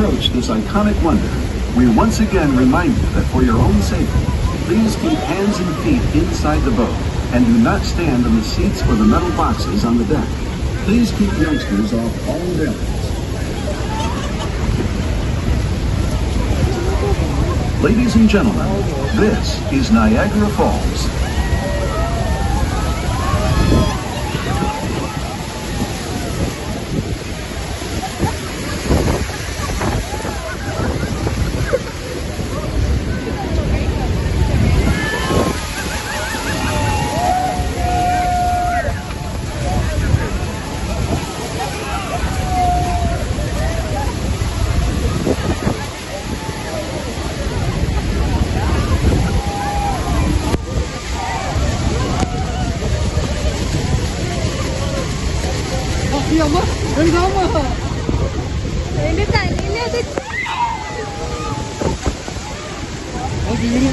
approach this iconic wonder, we once again remind you that for your own safety, please keep hands and feet inside the boat and do not stand on the seats or the metal boxes on the deck. Please keep youngsters off all railings. Ladies and gentlemen, this is Niagara Falls. Ama öyle ama. Öyle zannediyordu. Hadi yürü.